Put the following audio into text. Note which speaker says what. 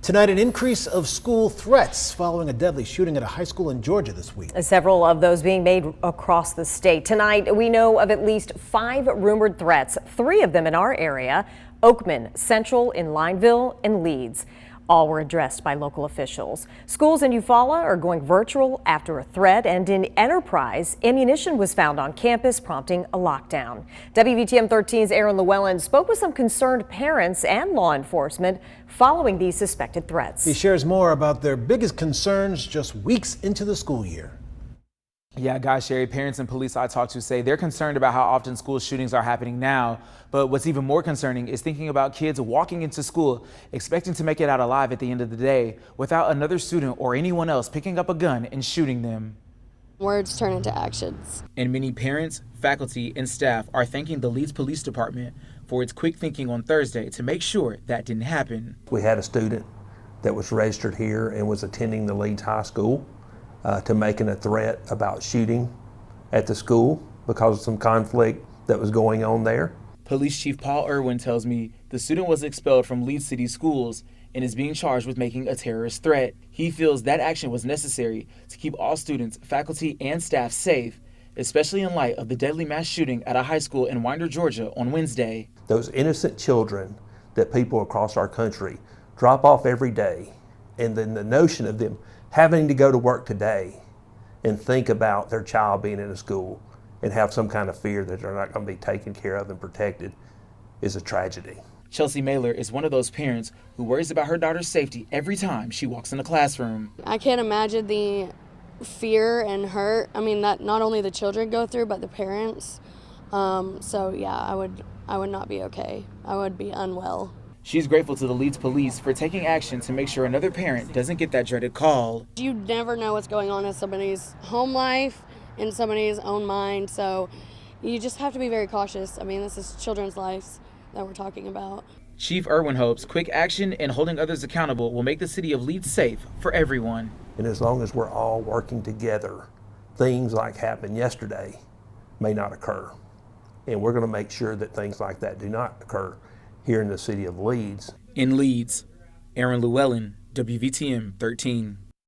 Speaker 1: Tonight, an increase of school threats following a deadly shooting at a high school in Georgia this week.
Speaker 2: Several of those being made across the state. Tonight, we know of at least 5 rumored threats, 3 of them in our area: Oakman, Central, in Lineville, and Leeds. All were addressed by local officials. Schools in Eufaula are going virtual after a threat, and in Enterprise, ammunition was found on campus, prompting a lockdown. WVTM 13's Aaron Llewellyn spoke with some concerned parents and law enforcement following these suspected threats.
Speaker 1: He shares more about their biggest concerns just weeks into the school year.
Speaker 3: Yeah, guys, Sherry, parents and police I talked to say they're concerned about how often school shootings are happening now. But what's even more concerning is thinking about kids walking into school, expecting to make it out alive at the end of the day, without another student or anyone else picking up a gun and shooting them.
Speaker 4: Words turn into actions.
Speaker 3: And many parents, faculty, and staff are thanking the Leeds Police Department for its quick thinking on Thursday to make sure that didn't happen.
Speaker 5: We had a student that was registered here and was attending the Leeds High School to making a threat about shooting at the school because of some conflict that was going on there.
Speaker 3: Police Chief Paul Irwin tells me the student was expelled from Leeds City Schools and is being charged with making a terrorist threat. He feels that action was necessary to keep all students, faculty, and staff safe, especially in light of the deadly mass shooting at a high school in Winder, Georgia on Wednesday.
Speaker 5: Those innocent children that people across our country drop off every day, and then the notion of them having to go to work today and think about their child being in a school and have some kind of fear that they're not going to be taken care of and protected is a tragedy.
Speaker 3: Chelsea Mailer is one of those parents who worries about her daughter's safety every time she walks in the classroom.
Speaker 4: I can't imagine the fear and hurt, that not only the children go through, but the parents. So yeah, I would not be okay. I would be unwell.
Speaker 3: She's grateful to the Leeds Police for taking action to make sure another parent doesn't get that dreaded call.
Speaker 4: You never know what's going on in somebody's home life, in somebody's own mind, so you just have to be very cautious. This is children's lives that we're talking about.
Speaker 3: Chief Irwin hopes quick action and holding others accountable will make the city of Leeds safe for everyone.
Speaker 5: And as long as we're all working together, things like happened yesterday may not occur. And we're going to make sure that things like that do not occur here in the city of Leeds.
Speaker 3: In Leeds, Aaron Llewellyn, WVTM 13.